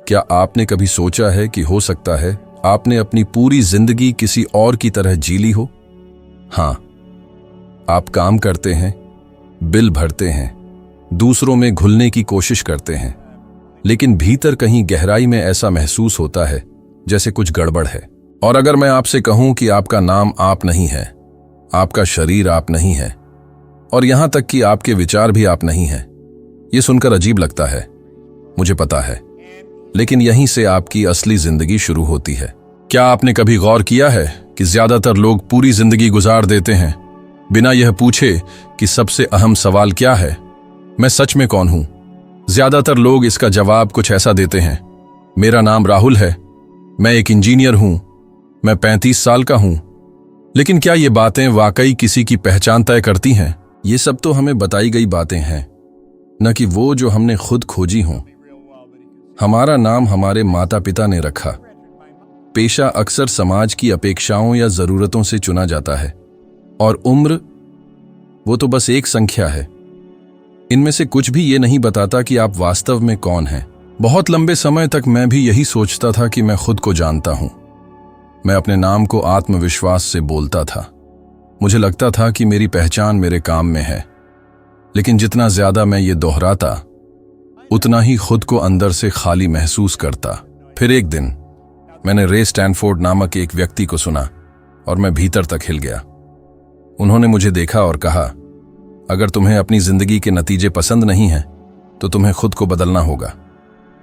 क्या आपने कभी सोचा है कि हो सकता है आपने अपनी पूरी जिंदगी किसी और की तरह जी ली हो? हाँ, आप काम करते हैं, बिल भरते हैं, दूसरों में घुलने की कोशिश करते हैं, लेकिन भीतर कहीं गहराई में ऐसा महसूस होता है जैसे कुछ गड़बड़ है। और अगर मैं आपसे कहूं कि आपका नाम आप नहीं है, आपका शरीर आप नहीं है, और यहां तक कि आपके विचार भी आप नहीं हैं, यह सुनकर अजीब लगता है, मुझे पता है, लेकिन यहीं से आपकी असली जिंदगी शुरू होती है। क्या आपने कभी गौर किया है कि ज्यादातर लोग पूरी जिंदगी गुजार देते हैं बिना यह पूछे कि सबसे अहम सवाल क्या है, मैं सच में कौन हूं? ज्यादातर लोग इसका जवाब कुछ ऐसा देते हैं, मेरा नाम राहुल है, मैं एक इंजीनियर हूं, मैं 35 साल का हूं। लेकिन क्या ये बातें वाकई किसी की पहचान तय करती हैं? ये सब तो हमें बताई गई बातें हैं, न कि वो जो हमने खुद खोजी हों। हमारा नाम हमारे माता पिता ने रखा, पेशा अक्सर समाज की अपेक्षाओं या जरूरतों से चुना जाता है, और उम्र वो तो बस एक संख्या है। इनमें से कुछ भी ये नहीं बताता कि आप वास्तव में कौन हैं। बहुत लंबे समय तक मैं भी यही सोचता था कि मैं खुद को जानता हूं। मैं अपने नाम को आत्मविश्वास से बोलता था। मुझे लगता था कि मेरी पहचान मेरे काम में है, लेकिन जितना ज्यादा मैं ये दोहराता, उतना ही खुद को अंदर से खाली महसूस करता। फिर एक दिन मैंने रे स्टैनफोर्ड नामक एक व्यक्ति को सुना और मैं भीतर तक हिल गया। उन्होंने मुझे देखा और कहा, अगर तुम्हें अपनी जिंदगी के नतीजे पसंद नहीं हैं, तो तुम्हें खुद को बदलना होगा,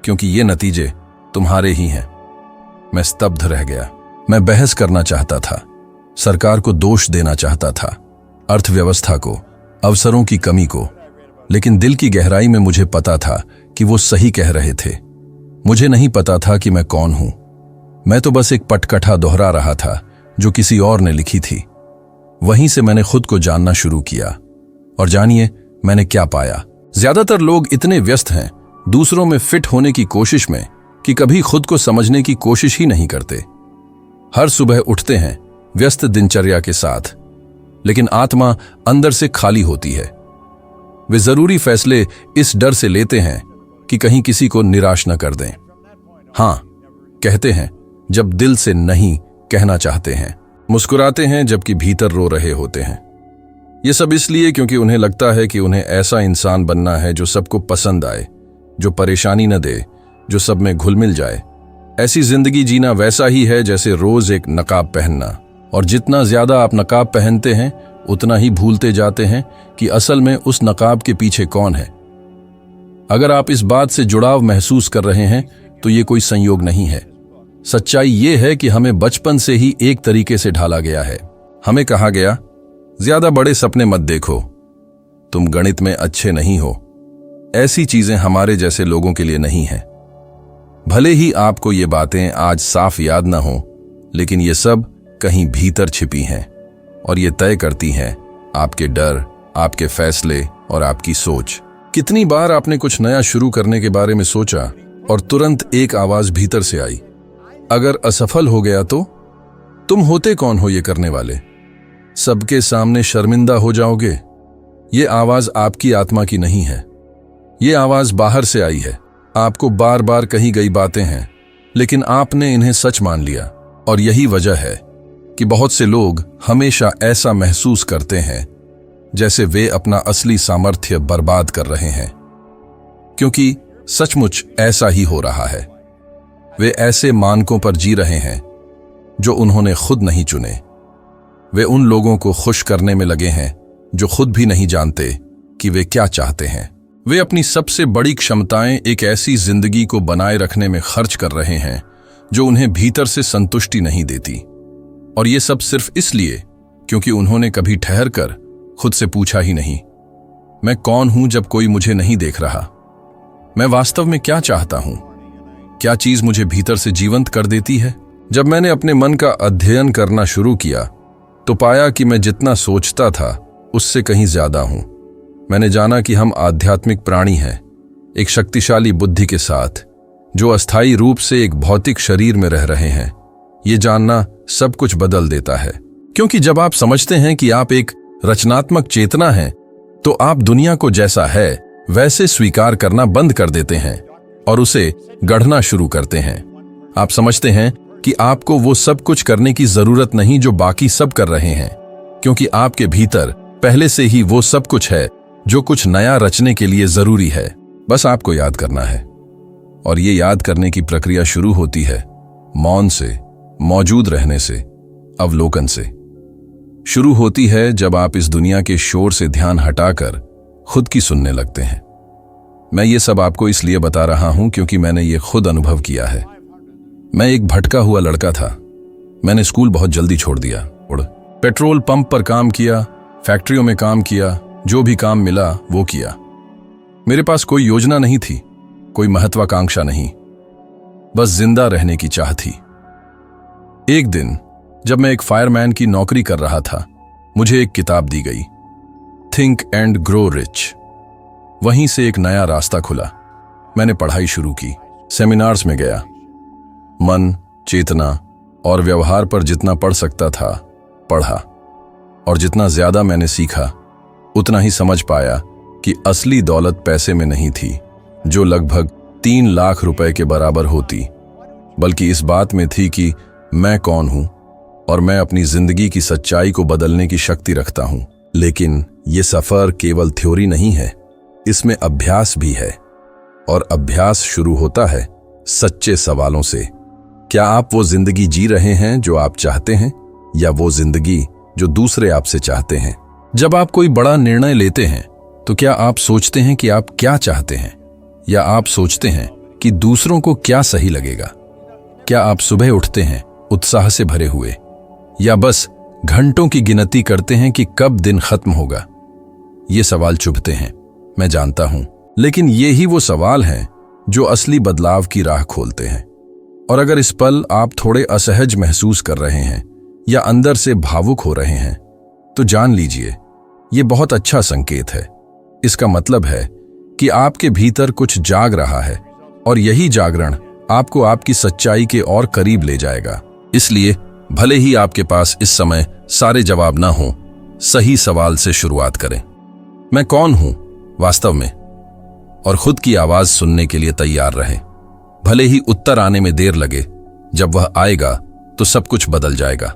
क्योंकि ये नतीजे तुम्हारे ही हैं। मैं स्तब्ध रह गया। मैं बहस करना चाहता था, सरकार को दोष देना चाहता था, अर्थव्यवस्था को, अवसरों की कमी को, लेकिन दिल की गहराई में मुझे पता था कि वो सही कह रहे थे। मुझे नहीं पता था कि मैं कौन हूं। मैं तो बस एक पटकथा दोहरा रहा था जो किसी और ने लिखी थी। वहीं से मैंने खुद को जानना शुरू किया, और जानिए मैंने क्या पाया। ज्यादातर लोग इतने व्यस्त हैं दूसरों में फिट होने की कोशिश में कि कभी खुद को समझने की कोशिश ही नहीं करते। हर सुबह उठते हैं व्यस्त दिनचर्या के साथ, लेकिन आत्मा अंदर से खाली होती है। वे जरूरी फैसले इस डर से लेते हैं कि कहीं किसी को निराश न कर दें। हां कहते हैं जब दिल से नहीं कहना चाहते हैं। मुस्कुराते हैं जबकि भीतर रो रहे होते हैं। ये सब इसलिए क्योंकि उन्हें लगता है कि उन्हें ऐसा इंसान बनना है जो सबको पसंद आए, जो परेशानी न दे, जो सब में घुल मिल जाए। ऐसी जिंदगी जीना वैसा ही है जैसे रोज एक नकाब पहनना, और जितना ज्यादा आप नकाब पहनते हैं उतना ही भूलते जाते हैं कि असल में उस नकाब के पीछे कौन है। अगर आप इस बात से जुड़ाव महसूस कर रहे हैं तो ये कोई संयोग नहीं है। सच्चाई ये है कि हमें बचपन से ही एक तरीके से ढाला गया है। हमें कहा गया, ज्यादा बड़े सपने मत देखो, तुम गणित में अच्छे नहीं हो। ऐसी चीजें हमारे जैसे लोगों के लिए नहीं हैं। भले ही आपको ये बातें आज साफ याद ना हो, लेकिन ये सब कहीं भीतर छिपी हैं, और ये तय करती हैं आपके डर, आपके फैसले और आपकी सोच। कितनी बार आपने कुछ नया शुरू करने के बारे में सोचा और तुरंत एक आवाज भीतर से आई, अगर असफल हो गया तो? तुम होते कौन हो ये करने वाले? सबके सामने शर्मिंदा हो जाओगे। ये आवाज आपकी आत्मा की नहीं है, ये आवाज बाहर से आई है। आपको बार बार कही गई बातें हैं, लेकिन आपने इन्हें सच मान लिया। और यही वजह है कि बहुत से लोग हमेशा ऐसा महसूस करते हैं जैसे वे अपना असली सामर्थ्य बर्बाद कर रहे हैं, क्योंकि सचमुच ऐसा ही हो रहा है। वे ऐसे मानकों पर जी रहे हैं जो उन्होंने खुद नहीं चुने। वे उन लोगों को खुश करने में लगे हैं जो खुद भी नहीं जानते कि वे क्या चाहते हैं। वे अपनी सबसे बड़ी क्षमताएं एक ऐसी जिंदगी को बनाए रखने में खर्च कर रहे हैं जो उन्हें भीतर से संतुष्टि नहीं देती। और ये सब सिर्फ इसलिए क्योंकि उन्होंने कभी ठहर कर खुद से पूछा ही नहीं, मैं कौन हूं जब कोई मुझे नहीं देख रहा? मैं वास्तव में क्या चाहता हूं? क्या चीज मुझे भीतर से जीवंत कर देती है? जब मैंने अपने मन का अध्ययन करना शुरू किया तो पाया कि मैं जितना सोचता था उससे कहीं ज्यादा हूं। मैंने जाना कि हम आध्यात्मिक प्राणी हैं, एक शक्तिशाली बुद्धि के साथ, जो अस्थायी रूप से एक भौतिक शरीर में रह रहे हैं। ये जानना सब कुछ बदल देता है, क्योंकि जब आप समझते हैं कि आप एक रचनात्मक चेतना हैं, तो आप दुनिया को जैसा है वैसे स्वीकार करना बंद कर देते हैं। और उसे गढ़ना शुरू करते हैं। आप समझते हैं कि आपको वो सब कुछ करने की जरूरत नहीं जो बाकी सब कर रहे हैं, क्योंकि आपके भीतर पहले से ही वो सब कुछ है जो कुछ नया रचने के लिए जरूरी है। बस आपको याद करना है। और ये याद करने की प्रक्रिया शुरू होती है मौन से, मौजूद रहने से, अवलोकन से। शुरू होती है जब आप इस दुनिया के शोर से ध्यान हटाकर खुद की सुनने लगते हैं। मैं ये सब आपको इसलिए बता रहा हूं क्योंकि मैंने ये खुद अनुभव किया है। मैं एक भटका हुआ लड़का था। मैंने स्कूल बहुत जल्दी छोड़ दिया। पेट्रोल पंप पर काम किया, फैक्ट्रियों में काम किया, जो भी काम मिला वो किया। मेरे पास कोई योजना नहीं थी, कोई महत्वाकांक्षा नहीं, बस जिंदा रहने की चाह थी। एक दिन जब मैं एक फायरमैन की नौकरी कर रहा था, मुझे एक किताब दी गई, थिंक एंड ग्रो रिच। वहीं से एक नया रास्ता खुला। मैंने पढ़ाई शुरू की, सेमिनार्स में गया। मन, चेतना और व्यवहार पर जितना पढ़ सकता था पढ़ा, और जितना ज्यादा मैंने सीखा उतना ही समझ पाया कि असली दौलत पैसे में नहीं थी, जो लगभग 3 लाख रुपए के बराबर होती, बल्कि इस बात में थी कि मैं कौन हूं और मैं अपनी जिंदगी की सच्चाई को बदलने की शक्ति रखता हूं। लेकिन ये सफर केवल थ्योरी नहीं है, इसमें अभ्यास भी है। और अभ्यास शुरू होता है सच्चे सवालों से। क्या आप वो जिंदगी जी रहे हैं जो आप चाहते हैं, या वो जिंदगी जो दूसरे आपसे चाहते हैं? जब आप कोई बड़ा निर्णय लेते हैं तो क्या आप सोचते हैं कि आप क्या चाहते हैं, या आप सोचते हैं कि दूसरों को क्या सही लगेगा? क्या आप सुबह उठते हैं उत्साह से भरे हुए, या बस घंटों की गिनती करते हैं कि कब दिन खत्म होगा? ये सवाल चुभते हैं, मैं जानता हूं, लेकिन ये ही वो सवाल हैं जो असली बदलाव की राह खोलते हैं। और अगर इस पल आप थोड़े असहज महसूस कर रहे हैं या अंदर से भावुक हो रहे हैं, तो जान लीजिए ये बहुत अच्छा संकेत है। इसका मतलब है कि आपके भीतर कुछ जाग रहा है, और यही जागरण आपको आपकी सच्चाई के और करीब ले जाएगा। इसलिए भले ही आपके पास इस समय सारे जवाब ना हो, सही सवाल से शुरुआत करें। मैं कौन हूं वास्तव में? और खुद की आवाज सुनने के लिए तैयार रहें। भले ही उत्तर आने में देर लगे, जब वह आएगा तो सब कुछ बदल जाएगा,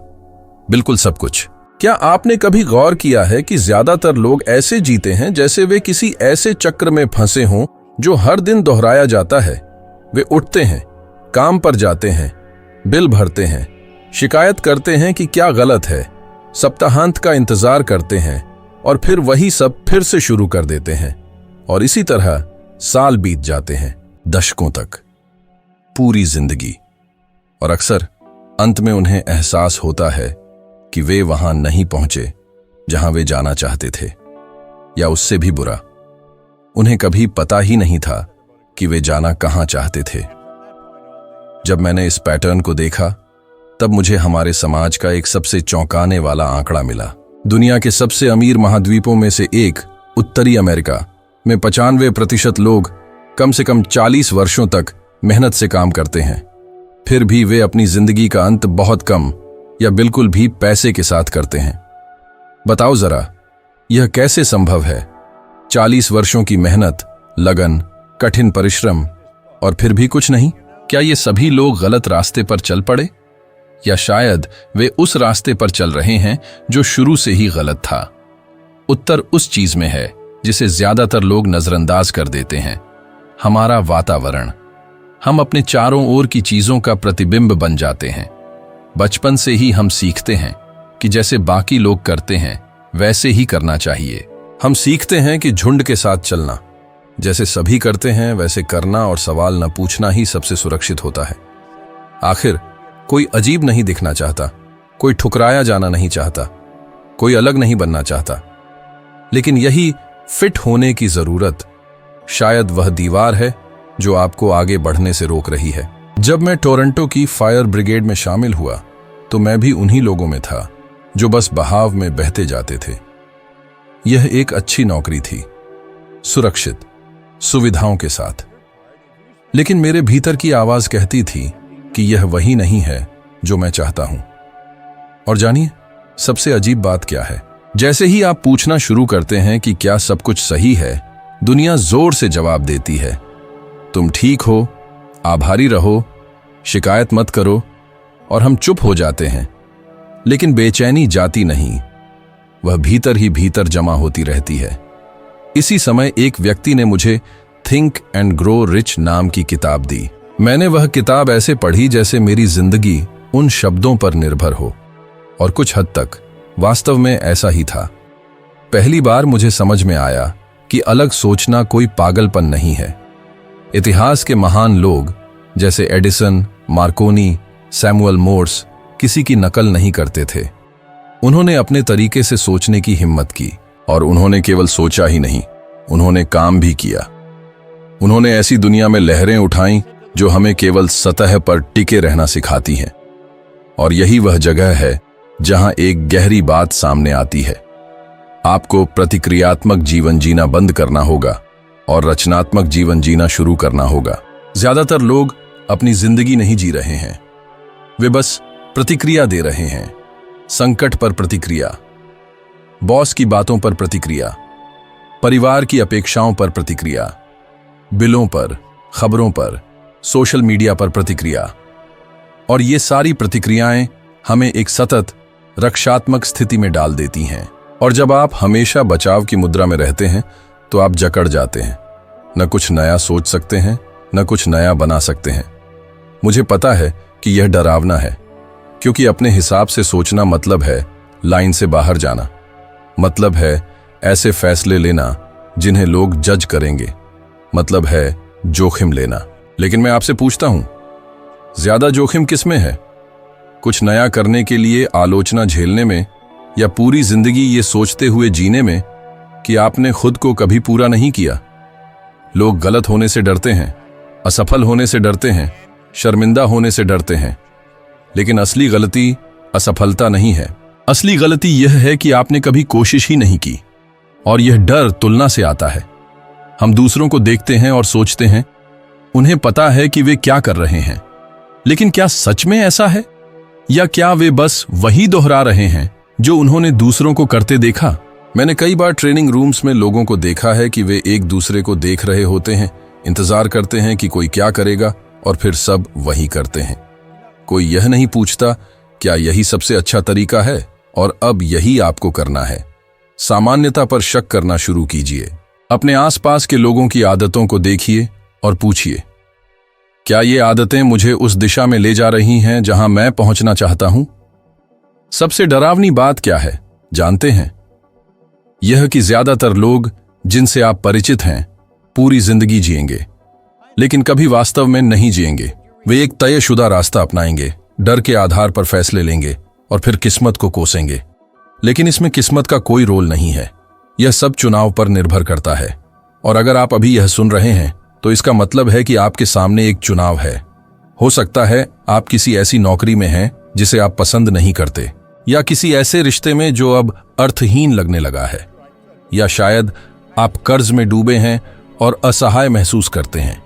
बिल्कुल सब कुछ। क्या आपने कभी गौर किया है कि ज्यादातर लोग ऐसे जीते हैं जैसे वे किसी ऐसे चक्र में फंसे हों जो हर दिन दोहराया जाता है? वे उठते हैं, काम पर जाते हैं, बिल भरते हैं, शिकायत करते हैं कि क्या गलत है, सप्ताहांत का इंतजार करते हैं, और फिर वही सब फिर से शुरू कर देते हैं। और इसी तरह साल बीत जाते हैं, दशकों तक, पूरी जिंदगी। और अक्सर अंत में उन्हें एहसास होता है कि वे वहां नहीं पहुंचे जहां वे जाना चाहते थे, या उससे भी बुरा, उन्हें कभी पता ही नहीं था कि वे जाना कहां चाहते थे। जब मैंने इस पैटर्न को देखा, तब मुझे हमारे समाज का एक सबसे चौंकाने वाला आंकड़ा मिला। दुनिया के सबसे अमीर महाद्वीपों में से एक, उत्तरी अमेरिका में 95% लोग कम से कम 40 वर्षों तक मेहनत से काम करते हैं। फिर भी वे अपनी जिंदगी का अंत बहुत कम या बिल्कुल भी पैसे के साथ करते हैं। बताओ जरा, यह कैसे संभव है? 40 वर्षों की मेहनत, लगन, कठिन परिश्रम, और फिर भी कुछ नहीं? क्या ये सभी लोग गलत रास्ते पर चल पड़े, या शायद वे उस रास्ते पर चल रहे हैं जो शुरू से ही गलत था? उत्तर उस चीज में है जिसे ज्यादातर लोग नजरअंदाज कर देते हैं, हमारा वातावरण। हम अपने चारों ओर की चीजों का प्रतिबिंब बन जाते हैं। बचपन से ही हम सीखते हैं कि जैसे बाकी लोग करते हैं वैसे ही करना चाहिए। हम सीखते हैं कि झुंड के साथ चलना, जैसे सभी करते हैं वैसे करना, और सवाल न पूछना ही सबसे सुरक्षित होता है। आखिर कोई अजीब नहीं दिखना चाहता, कोई ठुकराया जाना नहीं चाहता, कोई अलग नहीं बनना चाहता। लेकिन यही फिट होने की जरूरत, शायद वह दीवार है जो आपको आगे बढ़ने से रोक रही है। जब मैं टोरंटो की फायर ब्रिगेड में शामिल हुआ, तो मैं भी उन्हीं लोगों में था जो बस बहाव में बहते जाते थे। यह एक अच्छी नौकरी थी, सुरक्षित, सुविधाओं के साथ। लेकिन मेरे भीतर की आवाज कहती थी कि यह वही नहीं है जो मैं चाहता हूं। और जानिए, सबसे अजीब बात क्या है? जैसे ही आप पूछना शुरू करते हैं कि क्या सब कुछ सही है, दुनिया जोर से जवाब देती है, तुम ठीक हो, आभारी रहो, शिकायत मत करो, और हम चुप हो जाते हैं। लेकिन बेचैनी जाती नहीं, वह भीतर ही भीतर जमा होती रहती है। इसी समय एक व्यक्ति ने मुझे थिंक एंड ग्रो रिच नाम की किताब दी। मैंने वह किताब ऐसे पढ़ी जैसे मेरी जिंदगी उन शब्दों पर निर्भर हो, और कुछ हद तक वास्तव में ऐसा ही था। पहली बार मुझे समझ में आया कि अलग सोचना कोई पागलपन नहीं है। इतिहास के महान लोग जैसे एडिसन, मार्कोनी, सैमुअल मोर्स किसी की नकल नहीं करते थे। उन्होंने अपने तरीके से सोचने की हिम्मत की, और उन्होंने केवल सोचा ही नहीं, उन्होंने काम भी किया। उन्होंने ऐसी दुनिया में लहरें उठाईं जो हमें केवल सतह पर टिके रहना सिखाती हैं। और यही वह जगह है जहां एक गहरी बात सामने आती है। आपको प्रतिक्रियात्मक जीवन जीना बंद करना होगा और रचनात्मक जीवन जीना शुरू करना होगा। ज्यादातर लोग अपनी जिंदगी नहीं जी रहे हैं, वे बस प्रतिक्रिया दे रहे हैं। संकट पर प्रतिक्रिया, बॉस की बातों पर प्रतिक्रिया, परिवार की अपेक्षाओं पर प्रतिक्रिया, बिलों पर, खबरों पर, सोशल मीडिया पर प्रतिक्रिया। और ये सारी प्रतिक्रियाएं हमें एक सतत रक्षात्मक स्थिति में डाल देती हैं। और जब आप हमेशा बचाव की मुद्रा में रहते हैं तो आप जकड़ जाते हैं। न कुछ नया सोच सकते हैं, न कुछ नया बना सकते हैं। मुझे पता है कि यह डरावना है, क्योंकि अपने हिसाब से सोचना मतलब है लाइन से बाहर जाना, मतलब है ऐसे फैसले लेना जिन्हें लोग जज करेंगे, मतलब है जोखिम लेना। लेकिन मैं आपसे पूछता हूं, ज्यादा जोखिम किसमें है? कुछ नया करने के लिए आलोचना झेलने में, या पूरी जिंदगी ये सोचते हुए जीने में कि आपने खुद को कभी पूरा नहीं किया? लोग गलत होने से डरते हैं, असफल होने से डरते हैं, शर्मिंदा होने से डरते हैं। लेकिन असली गलती असफलता नहीं है। असली गलती यह है कि आपने कभी कोशिश ही नहीं की। और यह डर तुलना से आता है। हम दूसरों को देखते हैं और सोचते हैं उन्हें पता है कि वे क्या कर रहे हैं, लेकिन क्या सच में ऐसा है? या क्या वे बस वही दोहरा रहे हैं जो उन्होंने दूसरों को करते देखा? मैंने कई बार ट्रेनिंग रूम्स में लोगों को देखा है कि वे एक दूसरे को देख रहे होते हैं, इंतजार करते हैं कि कोई क्या करेगा, और फिर सब वही करते हैं। कोई यह नहीं पूछता क्या यही सबसे अच्छा तरीका है और अब यही आपको करना है। सामान्यता पर शक करना शुरू कीजिए। अपने आसपास के लोगों की आदतों को देखिए और पूछिए, क्या ये आदतें मुझे उस दिशा में ले जा रही हैं जहां मैं पहुंचना चाहता हूं? सबसे डरावनी बात क्या है जानते हैं? यह कि ज्यादातर लोग जिनसे आप परिचित हैं पूरी जिंदगी जिएंगे, लेकिन कभी वास्तव में नहीं जिएंगे। वे एक तयशुदा रास्ता अपनाएंगे, डर के आधार पर फैसले लेंगे और फिर किस्मत को कोसेंगे। लेकिन इसमें किस्मत का कोई रोल नहीं है। यह सब चुनाव पर निर्भर करता है। और अगर आप अभी यह सुन रहे हैं तो इसका मतलब है कि आपके सामने एक चुनाव है। हो सकता है आप किसी ऐसी नौकरी में हैं जिसे आप पसंद नहीं करते, या किसी ऐसे रिश्ते में जो अब अर्थहीन लगने लगा है, या शायद आप कर्ज में डूबे हैं और असहाय महसूस करते हैं।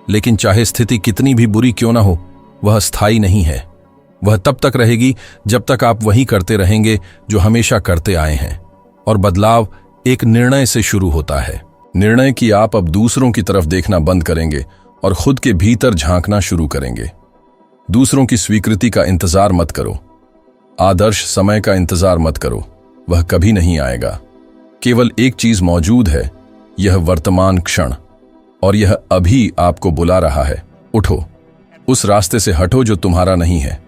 लेकिन चाहे स्थिति कितनी भी बुरी क्यों ना हो, वह स्थायी नहीं है। वह तब तक रहेगी जब तक आप वही करते रहेंगे जो हमेशा करते आए हैं। और बदलाव एक निर्णय से शुरू होता है। निर्णय कि आप अब दूसरों की तरफ देखना बंद करेंगे और खुद के भीतर झांकना शुरू करेंगे। दूसरों की स्वीकृति का इंतजार मत करो। आदर्श समय का इंतजार मत करो, वह कभी नहीं आएगा। केवल एक चीज मौजूद है, यह वर्तमान क्षण, और यह अभी आपको बुला रहा है। उठो, उस रास्ते से हटो जो तुम्हारा नहीं है।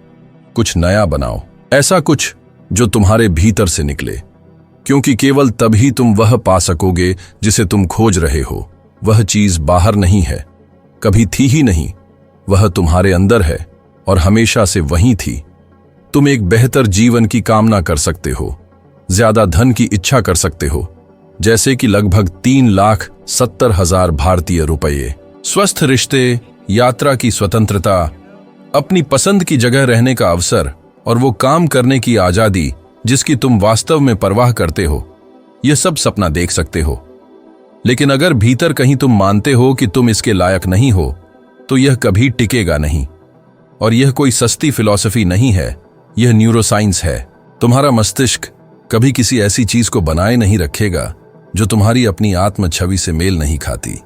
कुछ नया बनाओ, ऐसा कुछ जो तुम्हारे भीतर से निकले, क्योंकि केवल तभी तुम वह पा सकोगे जिसे तुम खोज रहे हो। वह चीज बाहर नहीं है, कभी थी ही नहीं, वह तुम्हारे अंदर है और हमेशा से वहीं थी। तुम एक बेहतर जीवन की कामना कर सकते हो, ज्यादा धन की इच्छा कर सकते हो, जैसे कि लगभग 3,70,000 भारतीय रुपये, स्वस्थ रिश्ते, यात्रा की स्वतंत्रता, अपनी पसंद की जगह रहने का अवसर और वो काम करने की आजादी जिसकी तुम वास्तव में परवाह करते हो। यह सब सपना देख सकते हो। लेकिन अगर भीतर कहीं तुम मानते हो कि तुम इसके लायक नहीं हो, तो यह कभी टिकेगा नहीं। और यह कोई सस्ती फिलॉसफी नहीं है, यह न्यूरोसाइंस है। तुम्हारा मस्तिष्क कभी किसी ऐसी चीज को बनाए नहीं रखेगा जो तुम्हारी अपनी आत्म छवि से मेल नहीं खाती।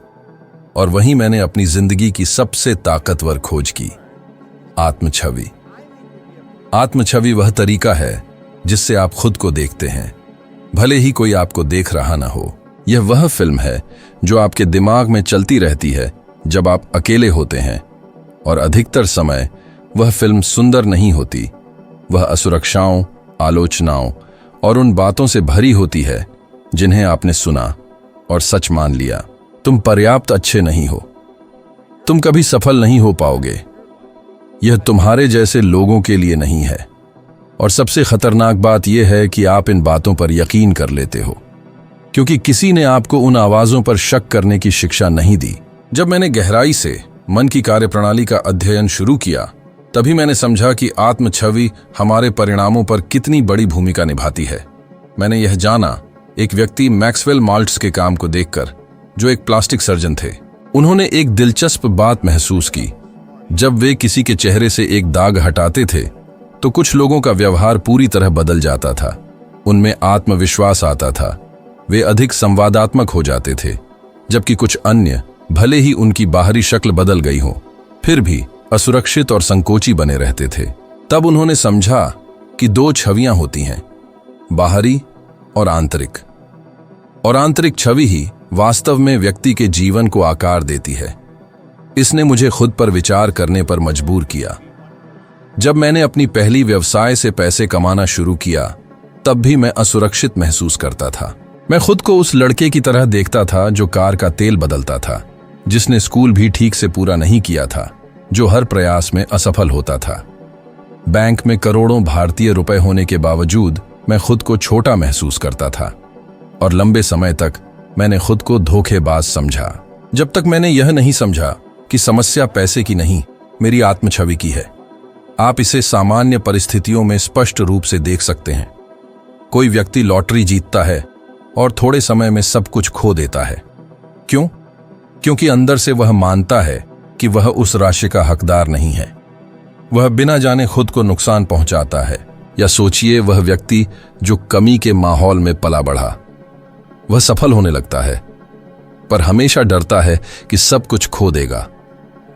और वहीं मैंने अपनी जिंदगी की सबसे ताकतवर खोज की, आत्मछवि। आत्मछवि वह तरीका है जिससे आप खुद को देखते हैं, भले ही कोई आपको देख रहा ना हो। यह वह फिल्म है जो आपके दिमाग में चलती रहती है जब आप अकेले होते हैं, और अधिकतर समय वह फिल्म सुंदर नहीं होती। वह असुरक्षाओं, आलोचनाओं और उन बातों से भरी होती है जिन्हें आपने सुना और सच मान लिया। तुम पर्याप्त अच्छे नहीं हो, तुम कभी सफल नहीं हो पाओगे। यह तुम्हारे जैसे लोगों के लिए नहीं है। और सबसे खतरनाक बात यह है कि आप इन बातों पर यकीन कर लेते हो, क्योंकि किसी ने आपको उन आवाजों पर शक करने की शिक्षा नहीं दी। जब मैंने गहराई से मन की कार्यप्रणाली का अध्ययन शुरू किया, तभी मैंने समझा कि आत्मछवि हमारे परिणामों पर कितनी बड़ी भूमिका निभाती है। मैंने यह जाना एक व्यक्ति मैक्सवेल माल्ट्स के काम को देखकर, जो एक प्लास्टिक सर्जन थे। उन्होंने एक दिलचस्प बात महसूस की। जब वे किसी के चेहरे से एक दाग हटाते थे तो कुछ लोगों का व्यवहार पूरी तरह बदल जाता था। उनमें आत्मविश्वास आता था, वे अधिक संवादात्मक हो जाते थे, जबकि कुछ अन्य, भले ही उनकी बाहरी शक्ल बदल गई हो, फिर भी असुरक्षित और संकोची बने रहते थे। तब उन्होंने समझा कि दो छवियां होती हैं, बाहरी और आंतरिक। और आंतरिक छवि ही वास्तव में व्यक्ति के जीवन को आकार देती है। इसने मुझे खुद पर विचार करने पर मजबूर किया। जब मैंने अपनी पहली व्यवसाय से पैसे कमाना शुरू किया, तब भी मैं असुरक्षित महसूस करता था। मैं खुद को उस लड़के की तरह देखता था जो कार का तेल बदलता था, जिसने स्कूल भी ठीक से पूरा नहीं किया था, जो हर प्रयास में असफल होता था। बैंक में करोड़ों भारतीय रुपए होने के बावजूद मैं खुद को छोटा महसूस करता था, और लंबे समय तक मैंने खुद को धोखेबाज समझा। जब तक मैंने यह नहीं समझा कि समस्या पैसे की नहीं, मेरी आत्मछवि की है। आप इसे सामान्य परिस्थितियों में स्पष्ट रूप से देख सकते हैं। कोई व्यक्ति लॉटरी जीतता है और थोड़े समय में सब कुछ खो देता है। क्यों? क्योंकि अंदर से वह मानता है कि वह उस राशि का हकदार नहीं है। वह बिना जाने खुद को नुकसान पहुंचाता है। या सोचिए वह व्यक्ति जो कमी के माहौल में पला बढ़ा, वह सफल होने लगता है, पर हमेशा डरता है कि सब कुछ खो देगा।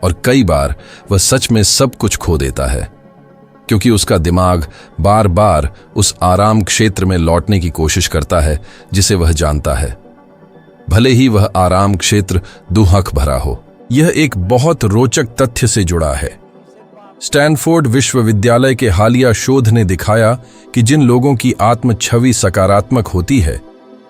और कई बार वह सच में सब कुछ खो देता है, क्योंकि उसका दिमाग बार बार उस आराम क्षेत्र में लौटने की कोशिश करता है जिसे वह जानता है, भले ही वह आराम क्षेत्र दुहक भरा हो। यह एक बहुत रोचक तथ्य से जुड़ा है। स्टैनफोर्ड विश्वविद्यालय के हालिया शोध ने दिखाया कि जिन लोगों की आत्मछवि सकारात्मक होती है,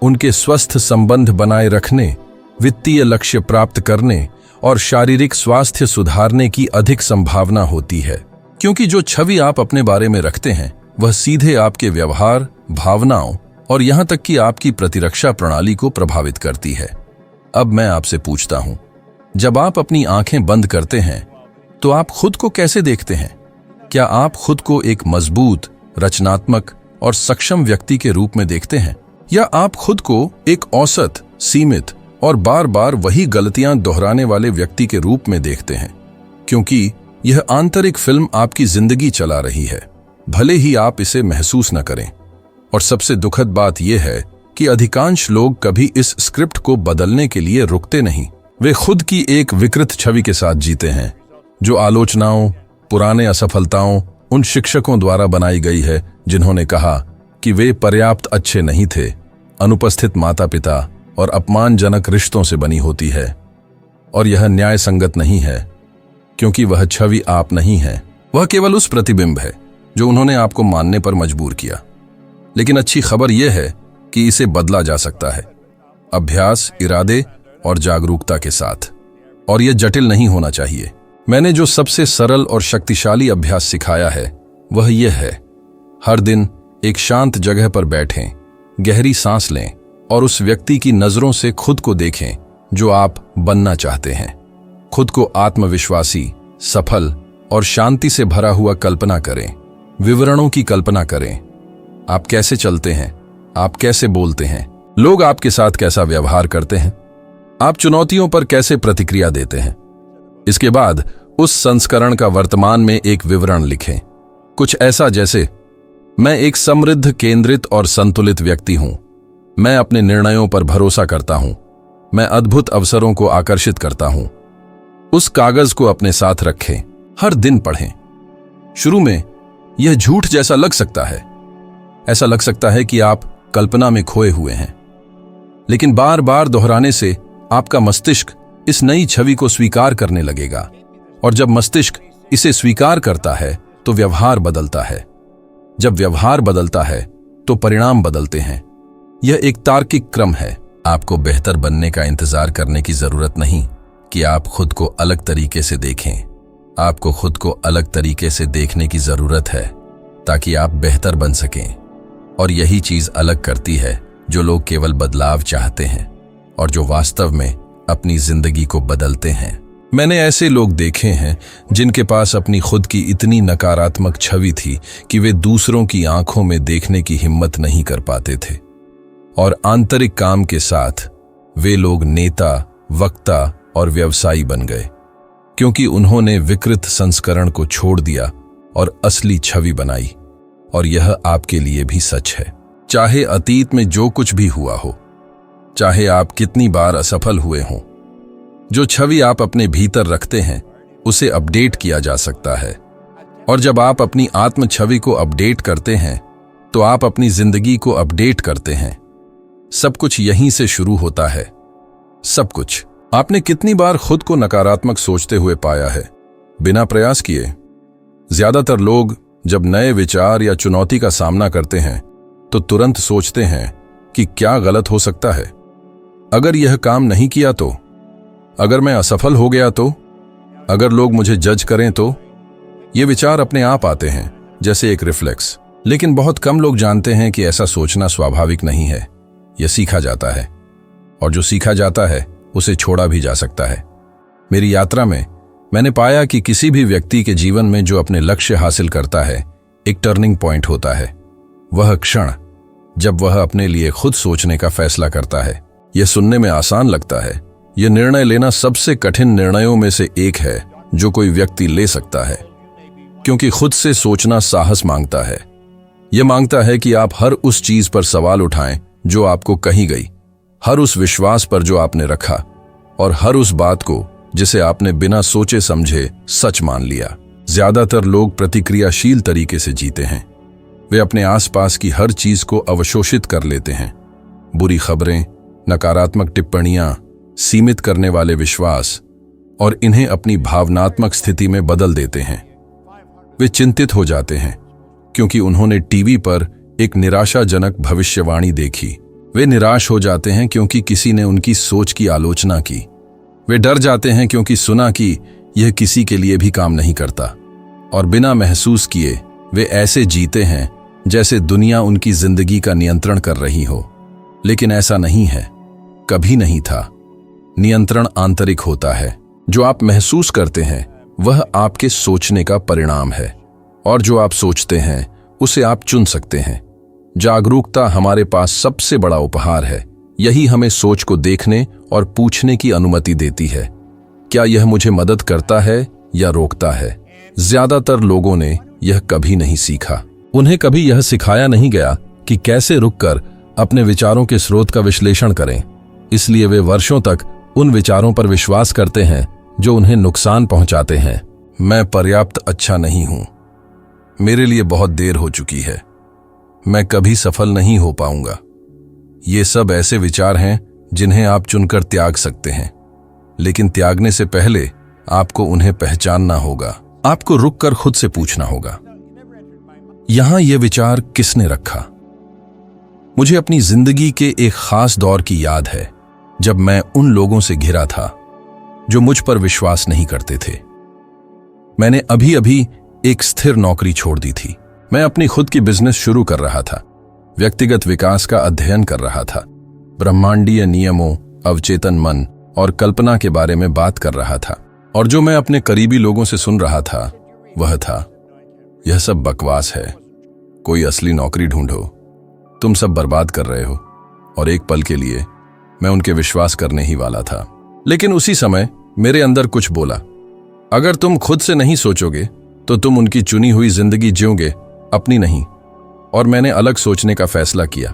उनके स्वस्थ संबंध बनाए रखने, वित्तीय लक्ष्य प्राप्त करने और शारीरिक स्वास्थ्य सुधारने की अधिक संभावना होती है। क्योंकि जो छवि आप अपने बारे में रखते हैं, वह सीधे आपके व्यवहार, भावनाओं और यहां तक कि आपकी प्रतिरक्षा प्रणाली को प्रभावित करती है। अब मैं आपसे पूछता हूं, जब आप अपनी आंखें बंद करते हैं तो आप खुद को कैसे देखते हैं? क्या आप खुद को एक मजबूत, रचनात्मक और सक्षम व्यक्ति के रूप में देखते हैं, या आप खुद को एक औसत, सीमित और बार बार वही गलतियां दोहराने वाले व्यक्ति के रूप में देखते हैं? क्योंकि यह आंतरिक फिल्म आपकी जिंदगी चला रही है, भले ही आप इसे महसूस न करें। और सबसे दुखद बात यह है कि अधिकांश लोग कभी इस स्क्रिप्ट को बदलने के लिए रुकते नहीं। वे खुद की एक विकृत छवि के साथ जीते हैं, जो आलोचनाओं, पुराने असफलताओं, उन शिक्षकों द्वारा बनाई गई है जिन्होंने कहा कि वे पर्याप्त अच्छे नहीं थे, अनुपस्थित माता पिता और अपमानजनक रिश्तों से बनी होती है। और यह न्याय संगत नहीं है, क्योंकि वह छवि आप नहीं है, वह केवल उस प्रतिबिंब है जो उन्होंने आपको मानने पर मजबूर किया। लेकिन अच्छी खबर यह है कि इसे बदला जा सकता है, अभ्यास, इरादे और जागरूकता के साथ। और यह जटिल नहीं होना चाहिए। मैंने जो सबसे सरल और शक्तिशाली अभ्यास सिखाया है वह यह है, हर दिन एक शांत जगह पर बैठें, गहरी सांस लें और उस व्यक्ति की नजरों से खुद को देखें जो आप बनना चाहते हैं। खुद को आत्मविश्वासी, सफल और शांति से भरा हुआ कल्पना करें। विवरणों की कल्पना करें। आप कैसे चलते हैं, आप कैसे बोलते हैं, लोग आपके साथ कैसा व्यवहार करते हैं, आप चुनौतियों पर कैसे प्रतिक्रिया देते हैं। इसके बाद उस संस्करण का वर्तमान में एक विवरण लिखें, कुछ ऐसा जैसे, मैं एक समृद्ध, केंद्रित और संतुलित व्यक्ति हूं। मैं अपने निर्णयों पर भरोसा करता हूं। मैं अद्भुत अवसरों को आकर्षित करता हूं। उस कागज को अपने साथ रखें, हर दिन पढ़ें। शुरू में यह झूठ जैसा लग सकता है, ऐसा लग सकता है कि आप कल्पना में खोए हुए हैं, लेकिन बार बार दोहराने से आपका मस्तिष्क इस नई छवि को स्वीकार करने लगेगा, और जब मस्तिष्क इसे स्वीकार करता है तो व्यवहार बदलता है। जब व्यवहार बदलता है तो परिणाम बदलते हैं। यह एक तार्किक क्रम है। आपको बेहतर बनने का इंतजार करने की जरूरत नहीं कि आप खुद को अलग तरीके से देखें। आपको खुद को अलग तरीके से देखने की जरूरत है ताकि आप बेहतर बन सकें। और यही चीज अलग करती है जो लोग केवल बदलाव चाहते हैं और जो वास्तव में अपनी जिंदगी को बदलते हैं। मैंने ऐसे लोग देखे हैं जिनके पास अपनी खुद की इतनी नकारात्मक छवि थी कि वे दूसरों की आंखों में देखने की हिम्मत नहीं कर पाते थे, और आंतरिक काम के साथ वे लोग नेता, वक्ता और व्यवसायी बन गए, क्योंकि उन्होंने विकृत संस्करण को छोड़ दिया और असली छवि बनाई। और यह आपके लिए भी सच है। चाहे अतीत में जो कुछ भी हुआ हो, चाहे आप कितनी बार असफल हुए हों, जो छवि आप अपने भीतर रखते हैं उसे अपडेट किया जा सकता है। और जब आप अपनी आत्म छवि को अपडेट करते हैं तो आप अपनी जिंदगी को अपडेट करते हैं। सब कुछ यहीं से शुरू होता है। सब कुछ। आपने कितनी बार खुद को नकारात्मक सोचते हुए पाया है, बिना प्रयास किए? ज्यादातर लोग जब नए विचार या चुनौती का सामना करते हैं तो तुरंत सोचते हैं कि क्या गलत हो सकता है, अगर यह काम नहीं किया तो, अगर मैं असफल हो गया तो, अगर लोग मुझे जज करें तो। ये विचार अपने आप आते हैं जैसे एक रिफ्लेक्स। लेकिन बहुत कम लोग जानते हैं कि ऐसा सोचना स्वाभाविक नहीं है, यह सीखा जाता है, और जो सीखा जाता है उसे छोड़ा भी जा सकता है। मेरी यात्रा में मैंने पाया कि किसी भी व्यक्ति के जीवन में जो अपने लक्ष्य हासिल करता है, एक टर्निंग पॉइंट होता है। वह क्षण जब वह अपने लिए खुद सोचने का फैसला करता है। यह सुनने में आसान लगता है। यह निर्णय लेना सबसे कठिन निर्णयों में से एक है जो कोई व्यक्ति ले सकता है, क्योंकि खुद से सोचना साहस मांगता है। यह मांगता है कि आप हर उस चीज पर सवाल उठाएं जो आपको कही गई, हर उस विश्वास पर जो आपने रखा, और हर उस बात को जिसे आपने बिना सोचे समझे सच मान लिया। ज्यादातर लोग प्रतिक्रियाशील तरीके से जीते हैं। वे अपने आसपास की हर चीज को अवशोषित कर लेते हैं। बुरी खबरें, नकारात्मक टिप्पणियां, सीमित करने वाले विश्वास, और इन्हें अपनी भावनात्मक स्थिति में बदल देते हैं। वे चिंतित हो जाते हैं क्योंकि उन्होंने टीवी पर एक निराशाजनक भविष्यवाणी देखी। वे निराश हो जाते हैं क्योंकि किसी ने उनकी सोच की आलोचना की। वे डर जाते हैं क्योंकि सुना कि यह किसी के लिए भी काम नहीं करता, और बिना महसूस किए वे ऐसे जीते हैं जैसे दुनिया उनकी जिंदगी का नियंत्रण कर रही हो। लेकिन ऐसा नहीं है, कभी नहीं था। नियंत्रण आंतरिक होता है। जो आप महसूस करते हैं वह आपके सोचने का परिणाम है, और जो आप सोचते हैं उसे आप चुन सकते हैं। जागरूकता हमारे पास सबसे बड़ा उपहार है। यही हमें सोच को देखने और पूछने की अनुमति देती है, क्या यह मुझे मदद करता है या रोकता है? ज्यादातर लोगों ने यह कभी नहीं सीखा। उन्हें कभी यह सिखाया नहीं गया कि कैसे रुककर अपने विचारों के स्रोत का विश्लेषण करें। इसलिए वे वर्षों तक उन विचारों पर विश्वास करते हैं जो उन्हें नुकसान पहुंचाते हैं। मैं पर्याप्त अच्छा नहीं हूं, मेरे लिए बहुत देर हो चुकी है, मैं कभी सफल नहीं हो पाऊंगा। ये सब ऐसे विचार हैं जिन्हें आप चुनकर त्याग सकते हैं, लेकिन त्यागने से पहले आपको उन्हें पहचानना होगा। आपको रुककर खुद से पूछना होगा, यहां यह विचार किसने रखा? मुझे अपनी जिंदगी के एक खास दौर की याद है जब मैं उन लोगों से घिरा था जो मुझ पर विश्वास नहीं करते थे। मैंने अभी अभी एक स्थिर नौकरी छोड़ दी थी। मैं अपनी खुद की बिजनेस शुरू कर रहा था, व्यक्तिगत विकास का अध्ययन कर रहा था, ब्रह्मांडीय नियमों, अवचेतन मन और कल्पना के बारे में बात कर रहा था। और जो मैं अपने करीबी लोगों से सुन रहा था वह था, यह सब बकवास है, कोई असली नौकरी ढूंढो, तुम सब बर्बाद कर रहे हो। और एक पल के लिए मैं उनके विश्वास करने ही वाला था, लेकिन उसी समय मेरे अंदर कुछ बोला, अगर तुम खुद से नहीं सोचोगे तो तुम उनकी चुनी हुई जिंदगी जियोगे, अपनी नहीं। और मैंने अलग सोचने का फैसला किया।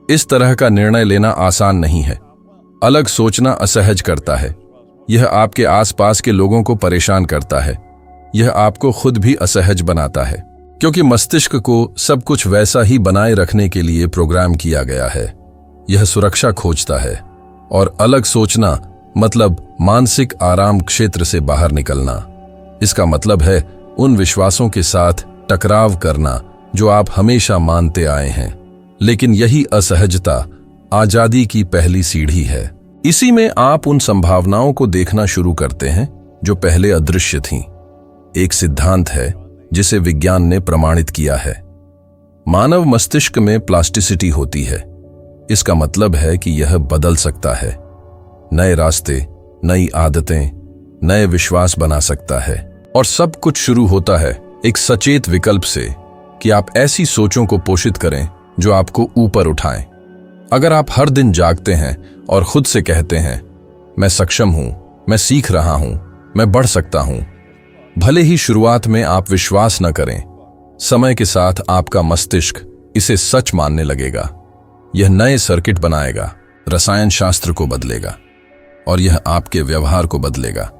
इस तरह का निर्णय लेना आसान नहीं है, अलग सोचना असहज करता है। यह आपके आसपास के लोगों को परेशान करता है। यह आपको खुद भी असहज बनाता है, क्योंकि मस्तिष्क को सब कुछ वैसा ही बनाए रखने के लिए प्रोग्राम किया गया है। यह सुरक्षा खोजता है, और अलग सोचना मतलब मानसिक आराम क्षेत्र से बाहर निकलना। इसका मतलब है उन विश्वासों के साथ टकराव करना जो आप हमेशा मानते आए हैं। लेकिन यही असहजता आजादी की पहली सीढ़ी है। इसी में आप उन संभावनाओं को देखना शुरू करते हैं जो पहले अदृश्य थीं। एक सिद्धांत है जिसे विज्ञान ने प्रमाणित किया है। मानव मस्तिष्क में प्लास्टिसिटी होती है। इसका मतलब है कि यह बदल सकता है, नए रास्ते, नई आदतें, नए विश्वास बना सकता है। और सब कुछ शुरू होता है एक सचेत विकल्प से कि आप ऐसी सोचों को पोषित करें जो आपको ऊपर उठाएं। अगर आप हर दिन जागते हैं और खुद से कहते हैं, मैं सक्षम हूं, मैं सीख रहा हूं, मैं बढ़ सकता हूं, भले ही शुरुआत में आप विश्वास न करें, समय के साथ आपका मस्तिष्क इसे सच मानने लगेगा। यह नए सर्किट बनाएगा, रसायन शास्त्र को बदलेगा, और यह आपके व्यवहार को बदलेगा।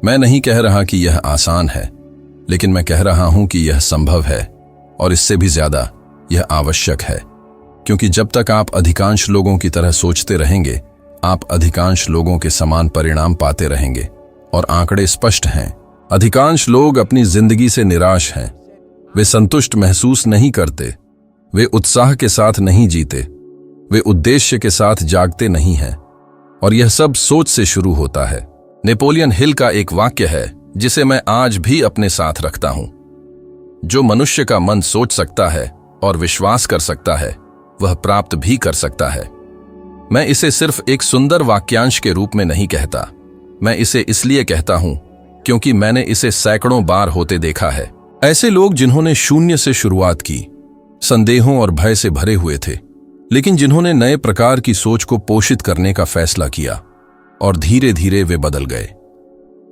मैं नहीं कह रहा कि यह आसान है, लेकिन मैं कह रहा हूं कि यह संभव है, और इससे भी ज्यादा यह आवश्यक है। क्योंकि जब तक आप अधिकांश लोगों की तरह सोचते रहेंगे, आप अधिकांश लोगों के समान परिणाम पाते रहेंगे। और आंकड़े स्पष्ट हैं, अधिकांश लोग अपनी जिंदगी से निराश हैं। वे संतुष्ट महसूस नहीं करते, वे उत्साह के साथ नहीं जीते, वे उद्देश्य के साथ जागते नहीं हैं। और यह सब सोच से शुरू होता है। नेपोलियन हिल का एक वाक्य है जिसे मैं आज भी अपने साथ रखता हूं, जो मनुष्य का मन सोच सकता है और विश्वास कर सकता है, वह प्राप्त भी कर सकता है। मैं इसे सिर्फ एक सुंदर वाक्यांश के रूप में नहीं कहता, मैं इसे इसलिए कहता हूं क्योंकि मैंने इसे सैकड़ों बार होते देखा है। ऐसे लोग जिन्होंने शून्य से शुरुआत की, संदेहों और भय से भरे हुए थे, लेकिन जिन्होंने नए प्रकार की सोच को पोषित करने का फैसला किया, और धीरे धीरे वे बदल गए।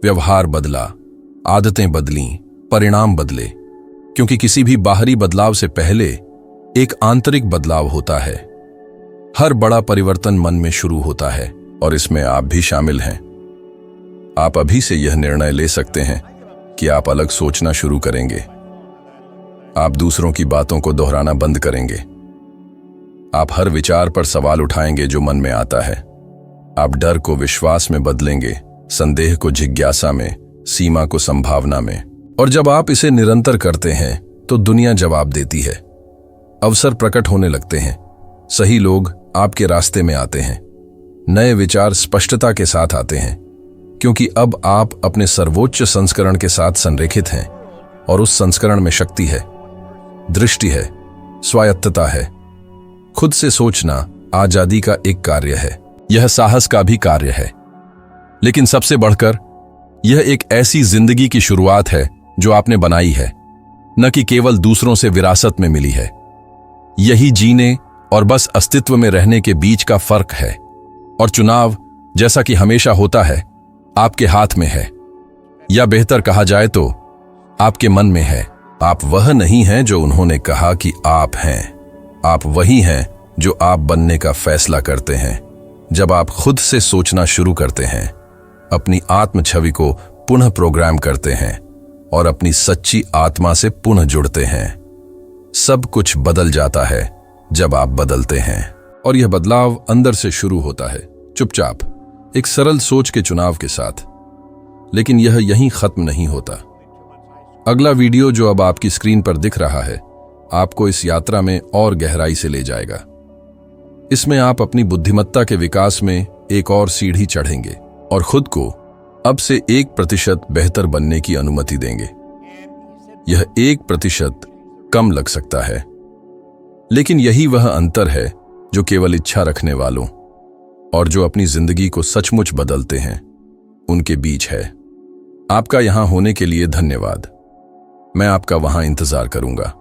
व्यवहार बदला, आदतें बदलीं, परिणाम बदले, क्योंकि किसी भी बाहरी बदलाव से पहले एक आंतरिक बदलाव होता है। हर बड़ा परिवर्तन मन में शुरू होता है, और इसमें आप भी शामिल हैं। आप अभी से यह निर्णय ले सकते हैं कि आप अलग सोचना शुरू करेंगे। आप दूसरों की बातों को दोहराना बंद करेंगे। आप हर विचार पर सवाल उठाएंगे जो मन में आता है। आप डर को विश्वास में बदलेंगे, संदेह को जिज्ञासा में, सीमा को संभावना में। और जब आप इसे निरंतर करते हैं तो दुनिया जवाब देती है। अवसर प्रकट होने लगते हैं, सही लोग आपके रास्ते में आते हैं, नए विचार स्पष्टता के साथ आते हैं, क्योंकि अब आप अपने सर्वोच्च संस्करण के साथ संरेखित हैं। और उस संस्करण में शक्ति है, दृष्टि है, स्वायत्तता है। खुद से सोचना आजादी का एक कार्य है, यह साहस का भी कार्य है। लेकिन सबसे बढ़कर यह एक ऐसी जिंदगी की शुरुआत है जो आपने बनाई है, न कि केवल दूसरों से विरासत में मिली है। यही जीने और बस अस्तित्व में रहने के बीच का फर्क है। और चुनाव, जैसा कि हमेशा होता है, आपके हाथ में है, या बेहतर कहा जाए तो आपके मन में है। आप वह नहीं हैं जो उन्होंने कहा कि आप हैं। आप वही हैं जो आप बनने का फैसला करते हैं जब आप खुद से सोचना शुरू करते हैं, अपनी आत्म छवि को पुनः प्रोग्राम करते हैं और अपनी सच्ची आत्मा से पुनः जुड़ते हैं। सब कुछ बदल जाता है जब आप बदलते हैं। और यह बदलाव अंदर से शुरू होता है, चुपचाप, एक सरल सोच के चुनाव के साथ। लेकिन यह यहीं खत्म नहीं होता। अगला वीडियो जो अब आपकी स्क्रीन पर दिख रहा है, आपको इस यात्रा में और गहराई से ले जाएगा। इसमें आप अपनी बुद्धिमत्ता के विकास में एक और सीढ़ी चढ़ेंगे और खुद को अब से 1% बेहतर बनने की अनुमति देंगे। यह 1% कम लग सकता है, लेकिन यही वह अंतर है जो केवल इच्छा रखने वालों और जो अपनी जिंदगी को सचमुच बदलते हैं उनके बीच है। आपका यहां होने के लिए धन्यवाद। मैं आपका वहां इंतजार करूंगा।